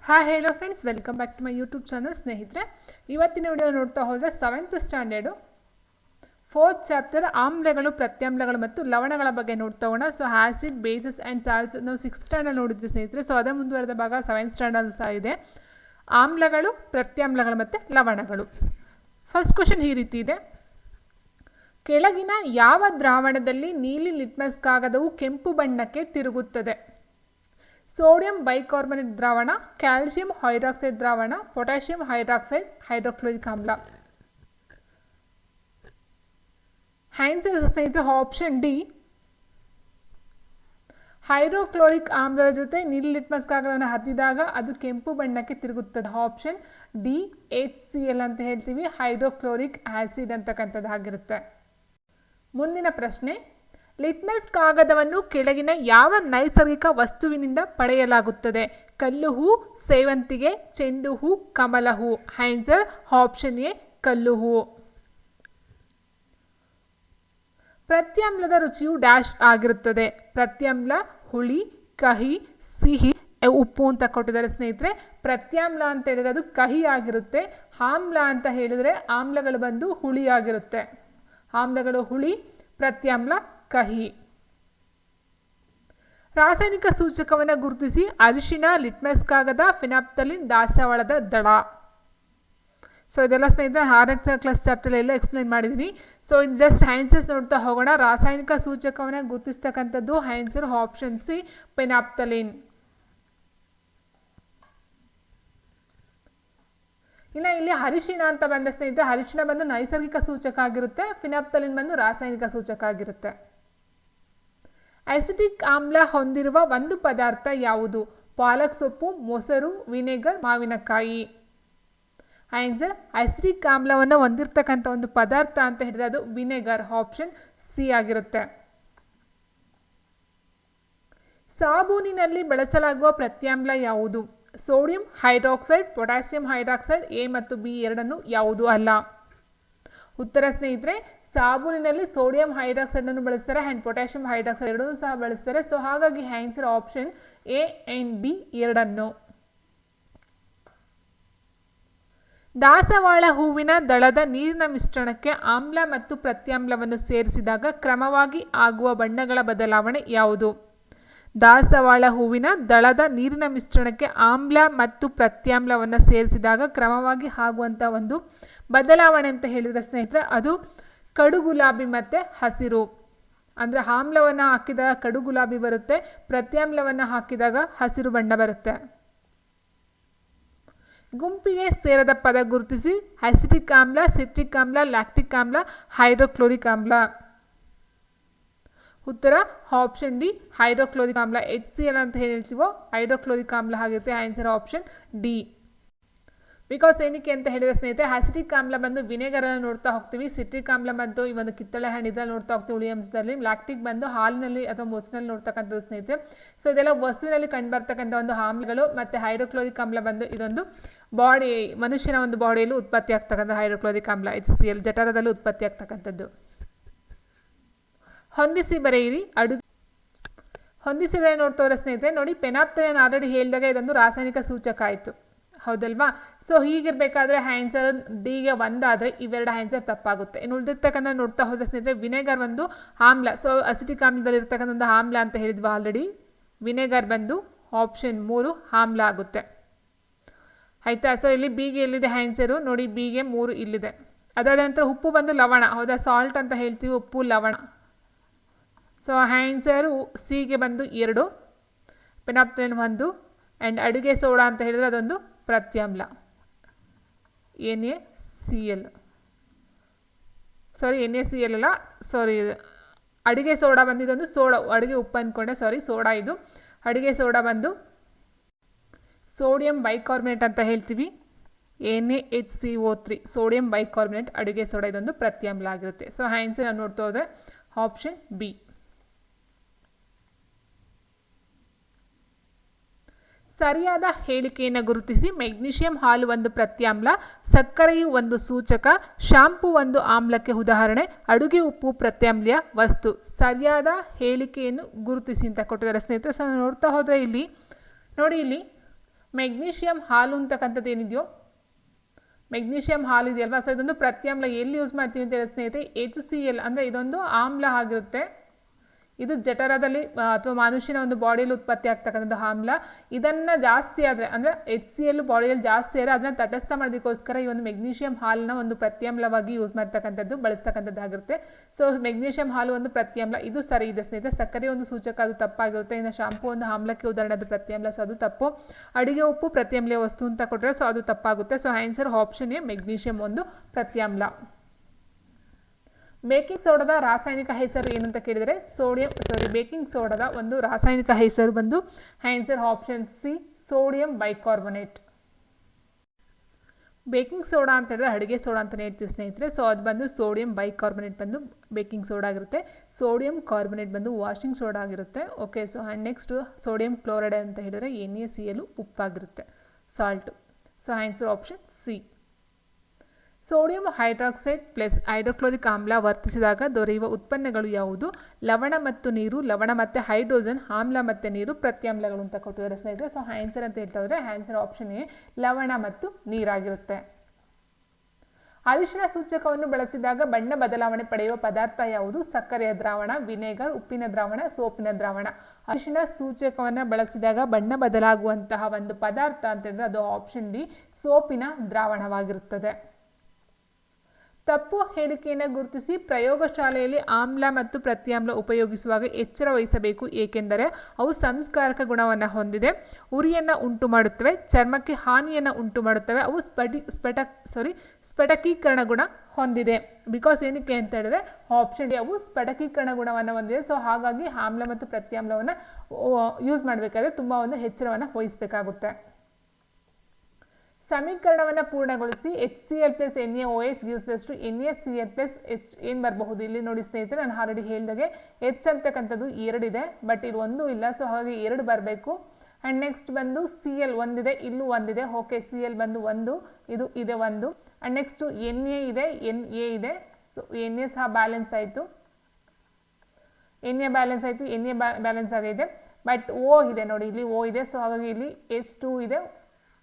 Hi hello friends, welcome back to my YouTube channel. ಸ್ನೇಹಿತರೆ, ಇವತ್ತಿನ video ನೋಡ್ತಾ ಹೋದರೆ 7th ಸ್ಟ್ಯಾಂಡರ್ಡು 4th ಚಾಪ್ಟರ್ ಆಮ್ಲಗಳು, ಪ್ರತ್ಯಾಮ್ಲಗಳು ಮತ್ತು ಲವಣಗಳ ಬಗ್ಗೆ ನೋಡ್ತಾ ಹೋಗೋಣ. So acid, basis and salts ನಾವು 6th ಸ್ಟ್ಯಾಂಡರ್ಡ್ ನೋಡಿದ್ವಿ ಸ್ನೇಹಿತರೆ. ಸೊ ಅದರ ಮುಂದುವರೆದ ಭಾಗ 7th ಸ್ಟ್ಯಾಂಡರ್ಡ್ ಸಹ ಇದೆ. ಆಮ್ಲಗಳು, ಪ್ರತ್ಯಾಮ್ಲಗಳು ಮತ್ತು ಲವಣಗಳು. ಫಸ್ಟ್ ಕ್ವಶನ್ ಈ ರೀತಿ ಇದೆ: ಕೆಳಗಿನ ಯಾವ ದ್ರಾವಣದಲ್ಲಿ ನೀಲಿ ಲಿಟ್ಮಸ್ ಕಾಗದವು ಕೆಂಪು ಬಣ್ಣಕ್ಕೆ ತಿರುಗುತ್ತದೆ? ಸೋಡಿಯಂ ಬೈಕಾರ್ಬನೇಟ್ ದ್ರಾವಣ, ಕ್ಯಾಲ್ಸಿಯಂ ಹೈಡ್ರಾಕ್ಸೈಡ್ ದ್ರಾವಣ, ಪೊಟ್ಯಾಷಿಯಂ ಹೈಡ್ರಾಕ್ಸೈಡ್, ಹೈಡ್ರೋಕ್ಲೋರಿಕ್ ಆಮ್ಲ. ಆನ್ಸರ್ ಸ್ನೇಹಿತರೆ ಆಪ್ಷನ್ ಡಿ. ಹೈಡ್ರೋಕ್ಲೋರಿಕ್ ಆಮ್ಲದ ಜೊತೆ ನೀಲಿ ಲಿಟ್ಮಸ್ ಕಾಗದವನ್ನು ಹತ್ತಿದಾಗ ಅದು ಕೆಂಪು ಬಣ್ಣಕ್ಕೆ ತಿರುಗುತ್ತದೆ. ಆಪ್ಷನ್ ಡಿ HCl ಅಂತ ಹೇಳ್ತೀವಿ, ಹೈಡ್ರೋಕ್ಲೋರಿಕ್ ಆಸಿಡ್ ಅಂತಕ್ಕಂಥದ್ದಾಗಿರುತ್ತೆ. ಮುಂದಿನ ಪ್ರಶ್ನೆ: ಲಿಟ್ಮಸ್ ಕಾಗದವನ್ನು ಕೆಳಗಿನ ಯಾವ ನೈಸರ್ಗಿಕ ವಸ್ತುವಿನಿಂದ ಪಡೆಯಲಾಗುತ್ತದೆ? ಕಲ್ಲು ಹೂ, ಸೇವಂತಿಗೆ, ಚೆಂಡು ಹೂ, ಕಮಲ ಹೂ. ಆನ್ಸರ್ ಆಪ್ಷನ್ ಎ, ಕಲ್ಲು ಹೂ. ಪ್ರತ್ಯಾಮ್ಲದ ರುಚಿಯು ಡ್ಯಾಶ್ ಆಗಿರುತ್ತದೆ. ಪ್ರತ್ಯಾಮ್ಲ ಹುಳಿ, ಕಹಿ, ಸಿಹಿ, ಉಪ್ಪು ಅಂತ ಕೊಟ್ಟಿದ್ದಾರೆ ಸ್ನೇಹಿತರೆ. ಪ್ರತ್ಯಾಮ್ಲ ಅಂತ ಹೇಳಿದ್ರೆ ಅದು ಕಹಿ ಆಗಿರುತ್ತೆ. ಆಮ್ಲ ಅಂತ ಹೇಳಿದರೆ ಆಮ್ಲಗಳು ಬಂದು ಹುಳಿ ಆಗಿರುತ್ತೆ. ಆಮ್ಲಗಳು ಹುಳಿ, ಪ್ರತ್ಯಾಮ್ಲ ಕಹಿ. ರಾಸಾಯನಿಕ ಸೂಚಕವನ್ನು ಗುರುತಿಸಿ: ಅರಿಶಿಣ, ಲಿಟ್ಮಸ್ ಕಾಗದ, ಫಿನಾಪ್ತಲಿನ್, ದಾಸವಾಳದ ದಳ. ಸೊ ಇದೆಲ್ಲ ಸ್ನೇಹಿತರೆ 6ನೇ ಕ್ಲಾಸ್ ಚಾಪ್ಟರ್ ಎಲ್ಲ ಎಕ್ಸ್ಪ್ಲೈನ್ ಮಾಡಿದ್ದೀನಿ. ಸೊ ಇದು ಜಸ್ಟ್ ಆನ್ಸರ್ಸ್ ನೋಡ್ತಾ ಹೋಗೋಣ. ರಾಸಾಯನಿಕ ಸೂಚಕವನ್ನು ಗುರುತಿಸ್ತಕ್ಕಂಥದ್ದು ಆನ್ಸರ್ ಆಪ್ಷನ್ ಸಿ, ಫಿನಾಪ್ತಲಿನ್. ಇನ್ನು ಇಲ್ಲಿ ಅರಿಶಿಣ ಅಂತ ಬಂದ ಸ್ನೇಹಿತರೆ, ಅರಿಶಿಣ ಬಂದು ನೈಸರ್ಗಿಕ ಸೂಚಕ ಆಗಿರುತ್ತೆ, ಫಿನಾಪ್ತಲಿನ್ ಬಂದು ರಾಸಾಯನಿಕ ಸೂಚಕ ಆಗಿರುತ್ತೆ. ಅಸಿಟಿಕ್ ಆಮ್ಲ ಹೊಂದಿರುವ ಒಂದು ಪದಾರ್ಥ ಯಾವುದು? ಪಾಲಕ್ ಸೊಪ್ಪು, ಮೊಸರು, ವಿನೆಗರ್, ಮಾವಿನಕಾಯಿ. ಆನ್ಸರ್ ಅಸಿಟಿಕ್ ಆಮ್ಲವನ್ನು ಹೊಂದಿರತಕ್ಕಂಥ ಒಂದು ಪದಾರ್ಥ ಅಂತ ಹೇಳಿದ್ರೆ ಅದು ವಿನೆಗರ್, ಆಪ್ಷನ್ ಸಿ ಆಗಿರುತ್ತೆ. ಸಾಬೂನಿನಲ್ಲಿ ಬಳಸಲಾಗುವ ಪ್ರತ್ಯಾಮ್ಲ ಯಾವುದು? Sodium hydroxide, potassium hydroxide, A ಮತ್ತು ಬಿ ಎರಡನ್ನು ಯಾವುದು ಅಲ್ಲ? ಉತ್ತರ ಸ್ನೇಹಿತರೆ, ಸಾಬೂನಿನಲ್ಲಿ ಸೋಡಿಯಂ ಹೈಡ್ರಾಕ್ಸೈಡ್ ಅನ್ನು ಬಳಸ್ತಾರೆ ಆ್ಯಂಡ್ ಪೊಟ್ಯಾಷಿಯಂ ಹೈಡ್ರಾಕ್ಸೈಡ್ ಎರಡನ್ನೂ ಸಹ ಬಳಸ್ತಾರೆ. ಸೊ ಹಾಗಾಗಿ answer option A and B ಎರಡನ್ನು. ದಾಸವಾಳ ಹೂವಿನ ದಳದ ನೀರಿನ ಮಿಶ್ರಣಕ್ಕೆ ಆಮ್ಲ ಮತ್ತು ಪ್ರತ್ಯಾಮ್ಲವನ್ನು ಸೇರಿಸಿದಾಗ ಕ್ರಮವಾಗಿ ಆಗುವ ಬಣ್ಣಗಳ ಬದಲಾವಣೆ ಯಾವುದು? ದಾಸವಾಳ ಹೂವಿನ ದಳದ ನೀರಿನ ಮಿಶ್ರಣಕ್ಕೆ ಆಮ್ಲ ಮತ್ತು ಪ್ರತ್ಯಾಮ್ಲವನ್ನು ಸೇರಿಸಿದಾಗ ಕ್ರಮವಾಗಿ ಆಗುವಂಥ ಒಂದು ಬದಲಾವಣೆ ಅಂತ ಹೇಳಿದರೆ ಸ್ನೇಹಿತರೆ ಅದು ಕಡು ಗುಲಾಬಿ ಮತ್ತು ಹಸಿರು. ಅಂದರೆ ಆಮ್ಲವನ್ನು ಹಾಕಿದಾಗ ಕಡು ಗುಲಾಬಿ ಬರುತ್ತೆ, ಪ್ರತ್ಯಾಮ್ಲವನ್ನು ಹಾಕಿದಾಗ ಹಸಿರು ಬಣ್ಣ ಬರುತ್ತೆ. ಗುಂಪಿಗೆ ಸೇರದ ಪದ ಗುರುತಿಸಿ: ಅಸಿಟಿಕ್ ಆಮ್ಲ, ಸಿಟ್ರಿಕ್ ಆಮ್ಲ, ಲ್ಯಾಕ್ಟಿಕ್ ಆಮ್ಲ, ಹೈಡ್ರೋಕ್ಲೋರಿಕ್ ಆಮ್ಲ. ಉತ್ತರ ಆಪ್ಷನ್ ಡಿ, ಹೈಡ್ರೋಕ್ಲೋರಿಕ್ ಆಮ್ಲ. HCl ಅಂತ ಹೇಳ್ತೀವೋ ಹೈಡ್ರೋಕ್ಲೋರಿಕ್ ಆಮ್ಲ ಆಗಿರುತ್ತೆ. Answer option D. ಬಿಕಾಸ್ ಏನಕ್ಕೆ ಅಂತ ಹೇಳಿದ್ರೆ ಸ್ನೇಹಿತರೆ, ಅಸಿಟಿಕ್ ಆಮ್ಲ ಬಂದು ವಿನೆಗರನ್ನು ನೋಡ್ತಾ ಹೋಗ್ತೀವಿ, ಸಿಟ್ರಿಕ್ ಆಮ್ಲ ಬಂದು ಈ ಒಂದು ಕಿತ್ತಳೆ ಹಣ್ಣು ಇದ್ರಲ್ಲಿ ನೋಡ್ತಾ ಹೋಗ್ತೀವಿ ಹುಳಿ ಅಂಶದಲ್ಲಿ, ಲ್ಯಾಕ್ಟಿಕ್ ಬಂದು ಹಾಲಿನಲ್ಲಿ ಅಥವಾ ಮೊಸರಿನಲ್ಲಿ ನೋಡ್ತಕ್ಕಂಥದ್ದು ಸ್ನೇಹಿತರೆ. ಸೊ ಇದೆಲ್ಲ ವಸ್ತುವಿನಲ್ಲಿ ಕಂಡು ಬರ್ತಕ್ಕಂಥ ಒಂದು ಆಮ್ಲಗಳು. ಮತ್ತು ಹೈಡ್ರೋಕ್ಲೋರಿಕ್ ಆಮ್ಲ ಬಂದು ಇದೊಂದು ಬಾಡಿ, ಮನುಷ್ಯನ ಒಂದು ಬಾಡಿಯಲ್ಲಿ ಉತ್ಪತ್ತಿ ಆಗ್ತಕ್ಕಂಥ ಹೈಡ್ರೋಕ್ಲೋರಿಕ್ ಆಮ್ಲ HCl ಜಠರದಲ್ಲಿ ಉತ್ಪತ್ತಿ ಆಗ್ತಕ್ಕಂಥದ್ದು. ಹೊಂದಿಸಿ ಬರೆಯಿರಿ. ಹೊಂದಿಸಿ ಬರೆಯ ನೋಡ್ತವ್ರೆ ಸ್ನೇಹಿತರೆ. ನೋಡಿ, ಫೆನಾಪ್ತಲಿನ್ ಆಲ್ರೆಡಿ ಹೇಳಿದಾಗ ಇದೊಂದು ರಾಸಾಯನಿಕ ಸೂಚಕ ಆಯಿತು, ಹೌದಲ್ವಾ? ಸೊ ಹೀಗಿರಬೇಕಾದ್ರೆ ಆನ್ಸರ್ ಡಿಗೆ ಒಂದಾದರೆ ಇವೆರಡು ಆನ್ಸರ್ ತಪ್ಪಾಗುತ್ತೆ. ಇನ್ನು ಉಳಿದಿರ್ತಕ್ಕಂಥ ನೋಡ್ತಾ ಹೋದರೆ ಸ್ನೇಹಿತರೆ, ವಿನೆಗರ್ ಒಂದು ಆಮ್ಲ. ಸೊ ಅಸಿಟಿಕ್ ಆಮ್ಲದಲ್ಲಿ ಇರ್ತಕ್ಕಂಥ ಒಂದು ಆಮ್ಲ ಅಂತ ಹೇಳಿದ್ವಿ ಆಲ್ರೆಡಿ. ವಿನೆಗರ್ ಬಂದು ಆಪ್ಷನ್ 3 ಆಮ್ಲ ಆಗುತ್ತೆ, ಆಯಿತಾ? ಸೊ ಇಲ್ಲಿ ಬಿಗೆ ಎಲ್ಲಿದೆ ಆನ್ಸರು? ನೋಡಿ, ಬಿಗೆ 3 ಇಲ್ಲಿದೆ. ಅದಾದ ನಂತರ ಉಪ್ಪು ಬಂದು ಲವಣ, ಹೌದಾ? ಸಾಲ್ಟ್ ಅಂತ ಹೇಳ್ತೀವಿ, ಉಪ್ಪು ಲವಣ. ಸೊ ಆನ್ಸರು ಸಿಗೆ ಬಂದು 2, ಫೆನಾಪ್ತಲಿನ್ 1 ಆ್ಯಂಡ್ ಅಡುಗೆ ಸೋಡಾ ಅಂತ ಹೇಳಿದರೆ ಅದೊಂದು ಪ್ರತ್ಯಾಮ್ಲ, NaCl. ಸಾರಿ, NaCl ಅಲ್ಲ, ಸಾರಿ, ಅಡುಗೆ ಸೋಡಾ ಬಂದಿದ್ದೊಂದು ಸೋಡಾ, ಅಡುಗೆ ಉಪ್ಪು ಅಂದ್ಕೊಂಡೆ, ಸಾರಿ, ಸೋಡಾ ಇದು. ಅಡುಗೆ ಸೋಡಾ ಬಂದು ಸೋಡಿಯಂ ಬೈಕಾರ್ಬನೇಟ್ ಅಂತ ಹೇಳ್ತೀವಿ, NaHCO3, ಸೋಡಿಯಂ ಬೈಕಾರ್ಬನೇಟ್ ಅಡುಗೆ ಸೋಡಾ, ಇದೊಂದು ಪ್ರತ್ಯಾಮ್ಲ ಆಗಿರುತ್ತೆ. ಸೊ ಆನ್ಸರ್ ನೋಡ್ತಾ ಹೋದರೆ ಆಪ್ಷನ್ ಬಿ. ಸರಿಯಾದ ಹೇಳಿಕೆಯನ್ನು ಗುರುತಿಸಿ: ಮೆಗ್ನೀಷಿಯಂ ಹಾಲು ಒಂದು ಪ್ರತ್ಯಾಮ್ಲ, ಸಕ್ಕರೆಯು ಒಂದು ಸೂಚಕ, ಶಾಂಪೂ ಒಂದು ಆಮ್ಲಕ್ಕೆ ಉದಾಹರಣೆ, ಅಡುಗೆ ಉಪ್ಪು ಪ್ರತ್ಯಾಮ್ಲೀಯ ವಸ್ತು. ಸರಿಯಾದ ಹೇಳಿಕೆಯನ್ನು ಗುರುತಿಸಿ ಅಂತ ಕೊಟ್ಟಿದ್ದಾರೆ ಸ್ನೇಹಿತರೆ. ಸೊ ನೋಡ್ತಾ ಹೋದರೆ ಇಲ್ಲಿ ನೋಡಿ, ಇಲ್ಲಿ ಮೆಗ್ನೀಷಿಯಂ ಹಾಲು ಅಂತಕ್ಕಂಥದ್ದು ಏನಿದೆಯೋ, ಮೆಗ್ನೀಷಿಯಂ ಹಾಲು ಇದೆಯಲ್ವಾ, ಸೊ ಇದೊಂದು ಪ್ರತ್ಯಾಮ್ಲ. ಎಲ್ಲಿ ಯೂಸ್ ಮಾಡ್ತೀವಿ ಅಂತ ಹೇಳಿ ಸ್ನೇಹಿತರೆ, HCl ಅಂದರೆ ಇದೊಂದು ಆಮ್ಲ ಆಗಿರುತ್ತೆ. ಇದು ಜಠರದಲ್ಲಿ ಅಥವಾ ಮನುಷ್ಯನ ಒಂದು ಬಾಡಿಯಲ್ಲಿ ಉತ್ಪತ್ತಿ ಆಗ್ತಕ್ಕಂಥದ್ದು ಆಮ್ಲ. ಇದನ್ನು ಜಾಸ್ತಿ ಆದರೆ ಅಂದರೆ HCl ಬಾಡಿಯಲ್ಲಿ ಜಾಸ್ತಿ ಆದರೆ ಅದನ್ನು ತಟಸ್ಥ ಮಾಡೋದಕ್ಕೋಸ್ಕರ ಈ ಒಂದು ಮೆಗ್ನೀಷಿಯಂ ಹಾಲನ್ನ ಒಂದು ಪ್ರತ್ಯಾಮ್ಲವಾಗಿ ಯೂಸ್ ಮಾಡ್ತಕ್ಕಂಥದ್ದು, ಬಳಸ್ತಕ್ಕಂಥದ್ದಾಗಿರುತ್ತೆ. ಸೊ ಮೆಗ್ನೀಷಿಯಂ ಹಾಲು ಒಂದು ಪ್ರತ್ಯಾಮ್ಲ, ಇದು ಸರಿ ಇದೆ ಸ್ನೇಹಿತರೆ. ಸಕ್ಕರೆ ಒಂದು ಸೂಚಕ, ಅದು ತಪ್ಪಾಗಿರುತ್ತೆ. ಇನ್ನು ಶಾಂಪು ಒಂದು ಆಮ್ಲಕ್ಕೆ ಉದಾಹರಣೆ, ಅದು ಪ್ರತ್ಯಾಮ್ಲ, ಸೊ ಅದು ತಪ್ಪು. ಅಡಿಗೆ ಉಪ್ಪು ಪ್ರತ್ಯಾಮ್ಲ ವಸ್ತು ಅಂತ ಕೊಟ್ಟರೆ ಸೊ ಅದು ತಪ್ಪಾಗುತ್ತೆ. So answer option A, magnesium ಒಂದು ಪ್ರತ್ಯಾಮ್ಲ. ಬೇಕಿಂಗ್ ಸೋಡಾದ ರಾಸಾಯನಿಕ ಹೆಸರು ಏನಂತ ಕೇಳಿದರೆ ಬೇಕಿಂಗ್ ಸೋಡಾದ ಒಂದು ರಾಸಾಯನಿಕ ಹೆಸರು ಬಂದು answer option C, sodium bicarbonate. Baking soda ಅಂತ ಹೇಳಿದ್ರೆ ಅಡುಗೆ ಸೋಡಾ ಅಂತಲೇ ಹೇಳ್ತೀವಿ ಸ್ನೇಹಿತರೆ. ಸೊ ಅದು ಬಂದು ಸೋಡಿಯಂ ಬೈಕಾರ್ಬೊನೇಟ್ ಬಂದು ಬೇಕಿಂಗ್ ಸೋಡಾ ಆಗಿರುತ್ತೆ. ಸೋಡಿಯಂ ಕಾರ್ಬೊನೇಟ್ ಬಂದು ವಾಷಿಂಗ್ ಸೋಡಾ ಆಗಿರುತ್ತೆ. Okay, so and next sodium chloride ಅಂತ ಹೇಳಿದರೆ NaCl ಉಪ್ಪಾಗಿರುತ್ತೆ, salt. So answer option C. Sodium hydroxide plus hydrochloric ಆಮ್ಲ ವರ್ತಿಸಿದಾಗ ದೊರೆಯುವ ಉತ್ಪನ್ನಗಳು ಯಾವುದು? ಲವಣ ಮತ್ತು ನೀರು, ಲವಣ ಮತ್ತು ಹೈಡ್ರೋಜನ್, ಆಮ್ಲ ಮತ್ತು ನೀರು ಪ್ರತ್ಯಾಮ್ಲಗಳು ಅಂತ ಕೊಟ್ಟಿದ್ದಾರೆ ಸ್ನೇಹಿತರೆ. ಸೊ ಆನ್ಸರ್ ಅಂತ ಹೇಳ್ತಾ ಹೋದರೆ ಆನ್ಸರ್ ಆಪ್ಷನ್ ಎ, ಲವಣ ಮತ್ತು ನೀರಾಗಿರುತ್ತೆ. ಅರಿಶಿಣ ಸೂಚಕವನ್ನು ಬಳಸಿದಾಗ ಬಣ್ಣ ಬದಲಾವಣೆ ಪಡೆಯುವ ಪದಾರ್ಥ ಯಾವುದು? ಸಕ್ಕರೆಯ ದ್ರಾವಣ, ವಿನೆಗರ್, ಉಪ್ಪಿನ ದ್ರಾವಣ, ಸೋಪಿನ ದ್ರಾವಣ. ಅರಿಶಿಣ ಸೂಚಕವನ್ನು ಬಳಸಿದಾಗ ಬಣ್ಣ ಬದಲಾಗುವಂತಹ ಒಂದು ಪದಾರ್ಥ ಅಂತ ಹೇಳಿದ್ರೆ ಅದು ಆಪ್ಷನ್ ಡಿ, ಸೋಪಿನ ದ್ರಾವಣವಾಗಿರುತ್ತದೆ. ತಪ್ಪು ಹೇಳಿಕೆಯನ್ನು ಗುರುತಿಸಿ. ಪ್ರಯೋಗಶಾಲೆಯಲ್ಲಿ ಆಮ್ಲ ಮತ್ತು ಪ್ರತ್ಯಾಮ್ಲ ಉಪಯೋಗಿಸುವಾಗ ಎಚ್ಚರ ವಹಿಸಬೇಕು, ಏಕೆಂದರೆ ಅವು ಸಂಸ್ಕಾರಕ ಗುಣವನ್ನು ಹೊಂದಿದೆ, ಉರಿಯನ್ನು ಉಂಟು ಮಾಡುತ್ತವೆ, ಚರ್ಮಕ್ಕೆ ಹಾನಿಯನ್ನು ಉಂಟು ಮಾಡುತ್ತವೆ, ಅವು ಸ್ಫಟಿಕೀಕರಣ ಗುಣ ಹೊಂದಿದೆ. ಬಿಕಾಸ್ ಏನಕ್ಕೆ ಅಂತ ಹೇಳಿದ್ರೆ ಆಪ್ಷನ್ ಡಿ, ಅವು ಸ್ಫಟಿಕೀಕರಣ ಗುಣವನ್ನು ಹೊಂದಿದೆ. ಸೊ ಹಾಗಾಗಿ ಆಮ್ಲ ಮತ್ತು ಪ್ರತ್ಯಾಮ್ಲವನ್ನು ಯೂಸ್ ಮಾಡಬೇಕಾದ್ರೆ ತುಂಬ ಒಂದು ಎಚ್ಚರವನ್ನು ವಹಿಸಬೇಕಾಗುತ್ತೆ. ಸಮೀಕರಣವನ್ನು ಪೂರ್ಣಗೊಳಿಸಿ. HCl plus NaOH gives us to NaCl plus H ಏನು ಬರಬಹುದು? ಇಲ್ಲಿ ನೋಡಿ ಸ್ನೇಹಿತರೆ, ನಾನು ಆಲ್ರೆಡಿ ಹೇಳಿದಾಗೆ H ಅಂತಕ್ಕಂಥದ್ದು 2 ಇದೆ, ಬಟ್ ಇಲ್ಲಿ 1 ಇಲ್ಲ. ಸೊ ಹಾಗಾಗಿ 2 ಬರಬೇಕು. ಆ್ಯಂಡ್ ನೆಕ್ಸ್ಟ್ ಬಂದು Cl ಒಂದಿದೆ, ಇಲ್ಲೂ ಒಂದಿದೆ. ಓಕೆ, Cl ಬಂದು 1, ಇದು ಇದೆ 1. ಆ್ಯಂಡ್ ನೆಕ್ಸ್ಟು Na ಇದೆ, Na ಇದೆ. ಸೊ Na ಸಹ ಬ್ಯಾಲೆನ್ಸ್ ಆಯಿತು, Na ಬ್ಯಾಲೆನ್ಸ್ ಆಗಿದೆ. ಬಟ್ O ಇದೆ ನೋಡಿ, ಇಲ್ಲಿ O ಇದೆ. ಸೊ ಹಾಗಾಗಿ ಇಲ್ಲಿ H2 ಇದೆ,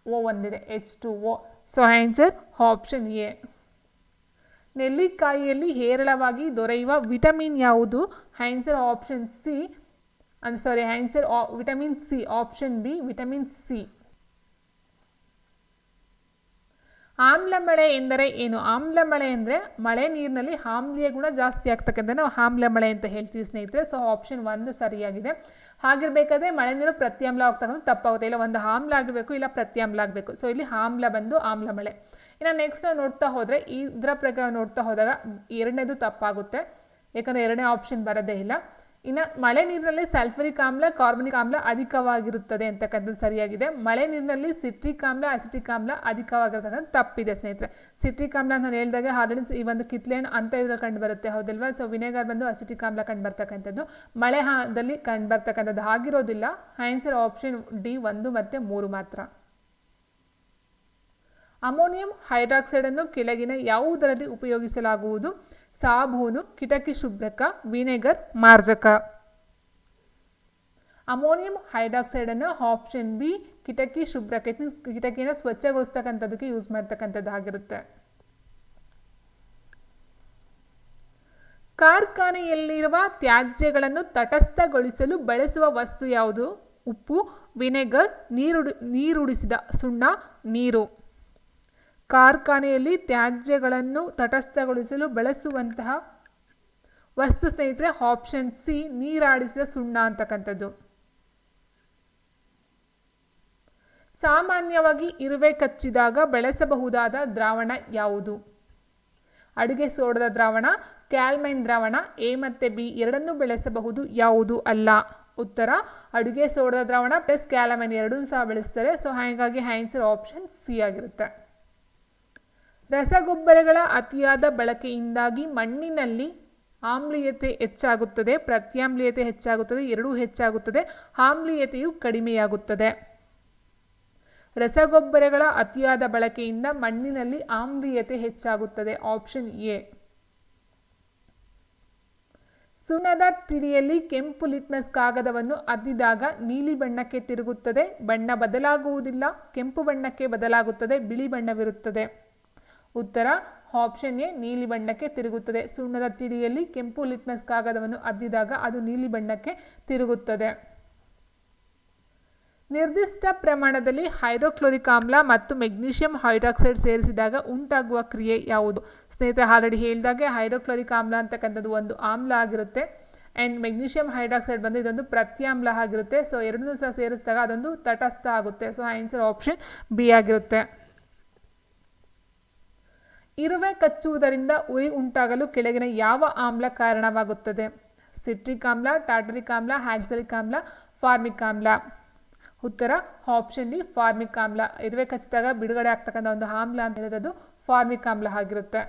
O ಒಂದಿದೆ, H2O. So answer option A. ನೆಲ್ಲಿಕಾಯಿಯಲ್ಲಿ ಹೇರಳವಾಗಿ ದೊರೆಯುವ ವಿಟಮಿನ್ ಯಾವುದು? Answer option C, answer vitamin C, option B, vitamin C. ಆಮ್ಲ ಮಳೆ ಎಂದರೆ ಏನು? ಆಮ್ಲ ಮಳೆ ಅಂದರೆ ಮಳೆ ನೀರಿನಲ್ಲಿ ಆಮ್ಲೀಯ ಗುಣ ಜಾಸ್ತಿ ಆಗ್ತಕ್ಕಂಥ ನಾವು ಆಮ್ಲ ಮಳೆ ಅಂತ ಹೇಳ್ತೀವಿ ಸ್ನೇಹಿತರೆ. ಸೊ ಆಪ್ಷನ್ 1 ಸರಿಯಾಗಿದೆ. ಹಾಗಿರಬೇಕಾದ್ರೆ ಮಳೆ ನೀರು ಪ್ರತ್ಯಾಮ್ಲ ಆಗ್ತಕ್ಕಂಥ ತಪ್ಪಾಗುತ್ತೆ. ಇಲ್ಲ ಒಂದು ಆಮ್ಲ ಆಗಬೇಕು, ಇಲ್ಲ ಪ್ರತ್ಯಾಮ್ಲ ಆಗಬೇಕು. ಸೊ ಇಲ್ಲಿ ಆಮ್ಲ ಬಂದು ಆಮ್ಲ ಮಳೆ. ಇನ್ನು ನೆಕ್ಸ್ಟ್ ನೋಡ್ತಾ ಹೋದರೆ ಇದರ ಪ್ರಕಾರ ನೋಡ್ತಾ ಹೋದಾಗ 2ನೇದು ತಪ್ಪಾಗುತ್ತೆ, ಯಾಕಂದರೆ 2ನೇ ಆಪ್ಷನ್ ಬರೋದೇ ಇಲ್ಲ. ಇನ್ನು ಮಳೆ ನೀರಿನಲ್ಲಿ ಸಲ್ಫರಿಕ್ ಆಮ್ಲ, ಕಾರ್ಬನಿಕ್ ಆಮ್ಲ ಅಧಿಕವಾಗಿರುತ್ತದೆ ಅಂತಕ್ಕಂಥದ್ದು ಸರಿಯಾಗಿದೆ. ಮಳೆ ನೀರಿನಲ್ಲಿ ಸಿಟ್ರಿಕ್ ಆಮ್ಲ, ಅಸಿಟಿಕ್ ಆಮ್ಲ ಅಧಿಕವಾಗಿರ್ತಕ್ಕಂಥ ತಪ್ಪಿದೆ ಸ್ನೇಹಿತರೆ. ಸಿಟ್ರಿಕ್ ಆಮ್ಲ ನಾನು ಹೇಳಿದಾಗ ಆಲ್ರೆಡಿ ಈ ಒಂದು ಕಿತ್ಲೆಹಣ್ಣು ಅಂತ ಇದ್ರಲ್ಲಿ ಕಂಡು ಬರುತ್ತೆ, ಹೌದಲ್ವಾ? ಸೊ ವಿನೆಗರ್ ಬಂದು ಅಸಿಟಿಕ್ ಆಮ್ಲ ಕಂಡು ಬರ್ತಕ್ಕಂಥದ್ದು, ಮಳೆದಲ್ಲಿ ಕಂಡು ಬರ್ತಕ್ಕಂಥದ್ದು ಆಗಿರೋದಿಲ್ಲ. ಆನ್ಸರ್ ಆಪ್ಷನ್ ಡಿ 1 ಮತ್ತು 3 ಮಾತ್ರ. ಅಮೋನಿಯಂ ಹೈಡ್ರಾಕ್ಸೈಡನ್ನು ಕೆಳಗಿನ ಯಾವುದರಲ್ಲಿ ಉಪಯೋಗಿಸಲಾಗುವುದು? ಸಾಬೂನು, ಕಿಟಕಿ ಶುಭ್ರಕ, ವಿನೆಗರ್, ಮಾರ್ಜಕ. ಅಮೋನಿಯಂ ಹೈಡ್ರಾಕ್ಸೈಡನ್ನು ಆಪ್ಷನ್ ಬಿ, ಕಿಟಕಿ ಶುಭ್ರಕ, ಕಿಟಕಿಯನ್ನು ಸ್ವಚ್ಛಗೊಳಿಸ್ತಕ್ಕಂಥದ್ದಕ್ಕೆ ಯೂಸ್ ಮಾಡ್ತಕ್ಕಂಥದ್ದಾಗಿರುತ್ತೆ. ಕಾರ್ಖಾನೆಯಲ್ಲಿರುವ ತ್ಯಾಜ್ಯಗಳನ್ನು ತಟಸ್ಥಗೊಳಿಸಲು ಬಳಸುವ ವಸ್ತು ಯಾವುದು? ಉಪ್ಪು, ವಿನೆಗರ್, ನೀರುಡಿಸಿದ ಸುಣ್ಣ, ನೀರು. ಕಾರ್ಖಾನೆಯಲ್ಲಿ ತ್ಯಾಜ್ಯಗಳನ್ನು ತಟಸ್ಥಗೊಳಿಸಲು ಬಳಸುವಂತಹ ವಸ್ತು ಸ್ನೇಹಿತರೆ ಆಪ್ಷನ್ ಸಿ, ನೀರಾಡಿಸಿದ ಸುಣ್ಣ ಅಂತಕ್ಕಂಥದ್ದು. ಸಾಮಾನ್ಯವಾಗಿ ಇರುವೆ ಕಚ್ಚಿದಾಗ ಬಳಸಬಹುದಾದ ದ್ರಾವಣ ಯಾವುದು? ಅಡುಗೆ ಸೋಡದ ದ್ರಾವಣ, ಕ್ಯಾಲ್ಮೈನ್ ದ್ರಾವಣ. ಎ ಮತ್ತು ಬಿ ಎರಡನ್ನೂ ಬೆಳೆಸಬಹುದು, ಯಾವುದು ಅಲ್ಲ? ಉತ್ತರ ಅಡುಗೆ ಸೋಡದ ದ್ರಾವಣ ಪ್ಲಸ್ ಕ್ಯಾಲಮೈನ್ ಎರಡನ್ನೂ ಸಹ ಬೆಳೆಸ್ತಾರೆ. ಸೊ ಹಾಗಾಗಿ ಆನ್ಸರ್ ಆಪ್ಷನ್ ಸಿ ಆಗಿರುತ್ತೆ. ರಸಗೊಬ್ಬರಗಳ ಅತಿಯಾದ ಬಳಕೆಯಿಂದಾಗಿ ಮಣ್ಣಿನಲ್ಲಿ ಆಮ್ಲೀಯತೆ ಹೆಚ್ಚಾಗುತ್ತದೆ, ಪ್ರತ್ಯಾಮ್ಲೀಯತೆ ಹೆಚ್ಚಾಗುತ್ತದೆ, ಎರಡೂ ಹೆಚ್ಚಾಗುತ್ತದೆ, ಆಮ್ಲೀಯತೆಯು ಕಡಿಮೆಯಾಗುತ್ತದೆ. ರಸಗೊಬ್ಬರಗಳ ಅತಿಯಾದ ಬಳಕೆಯಿಂದ ಮಣ್ಣಿನಲ್ಲಿ ಆಮ್ಲೀಯತೆ ಹೆಚ್ಚಾಗುತ್ತದೆ, ಆಪ್ಷನ್ ಎ. ಸುಣ್ಣದ ತಿಳಿಯಲ್ಲಿ ಕೆಂಪು ಲಿಟ್ಮಸ್ ಕಾಗದವನ್ನು ಅದ್ದಿದಾಗ ನೀಲಿ ಬಣ್ಣಕ್ಕೆ ತಿರುಗುತ್ತದೆ, ಬಣ್ಣ ಬದಲಾಗುವುದಿಲ್ಲ, ಕೆಂಪು ಬಣ್ಣಕ್ಕೆ ಬದಲಾಗುತ್ತದೆ, ಬಿಳಿ ಬಣ್ಣವಿರುತ್ತದೆ. ಉತ್ತರ ಆಪ್ಷನ್ ಎ ನೀಲಿ ಬಣ್ಣಕ್ಕೆ ತಿರುಗುತ್ತದೆ. ಸುಣ್ಣದ ತಿಳಿಯಲ್ಲಿ ಕೆಂಪು ಲಿಟ್ಮಸ್ ಕಾಗದವನ್ನು ಅದ್ದಿದಾಗ ಅದು ನೀಲಿ ಬಣ್ಣಕ್ಕೆ ತಿರುಗುತ್ತದೆ. ನಿರ್ದಿಷ್ಟ ಪ್ರಮಾಣದಲ್ಲಿ ಹೈಡ್ರೋಕ್ಲೋರಿಕ್ ಆಮ್ಲ ಮತ್ತು ಮೆಗ್ನೀಷಿಯಂ ಹೈಡ್ರಾಕ್ಸೈಡ್ ಸೇರಿಸಿದಾಗ ಉಂಟಾಗುವ ಕ್ರಿಯೆ ಯಾವುದು? ಸ್ನೇಹಿತರೆ, ಆಲ್ರೆಡಿ ಹೇಳಿದಾಗೆ ಹೈಡ್ರೋಕ್ಲೋರಿಕ್ ಆಮ್ಲ ಅಂತಕ್ಕಂಥದ್ದು ಒಂದು ಆಮ್ಲ ಆಗಿರುತ್ತೆ. ಆ್ಯಂಡ್ ಮೆಗ್ನೀಷಿಯಂ ಹೈಡ್ರಾಕ್ಸೈಡ್ ಬಂದು ಇದೊಂದು ಪ್ರತ್ಯಾಮ್ಲ ಆಗಿರುತ್ತೆ. ಸೊ ಎರಡನ್ನೂ ಸಹ ಸೇರಿಸಿದಾಗ ಅದೊಂದು ತಟಸ್ಥ ಆಗುತ್ತೆ. ಸೊ ಆನ್ಸರ್ ಆಪ್ಷನ್ ಬಿ ಆಗಿರುತ್ತೆ. ಇರುವೆ ಕಚ್ಚುವುದರಿಂದ ಉರಿ ಉಂಟಾಗಲು ಕೆಳಗಿನ ಯಾವ ಆಮ್ಲ ಕಾರಣವಾಗುತ್ತದೆ? ಸಿಟ್ರಿಕ್ ಆಮ್ಲ, ಟಾರ್ಟರಿಕ್ ಆಮ್ಲ, ಹ್ಯಾಕ್ಸಲಿಕ್ ಆಮ್ಲ, ಫಾರ್ಮಿಕ್ ಆಮ್ಲ. ಉತ್ತರ ಆಪ್ಷನ್ ಡಿ ಫಾರ್ಮಿಕ್ ಆಮ್ಲ. ಇರುವೆ ಕಚ್ಚಿದಾಗ ಬಿಡುಗಡೆ ಆಗ್ತಕ್ಕಂಥ ಒಂದು ಆಮ್ಲ ಅಂತ ಹೇಳಿರೋದು ಫಾರ್ಮಿಕ್ ಆಮ್ಲ ಆಗಿರುತ್ತೆ.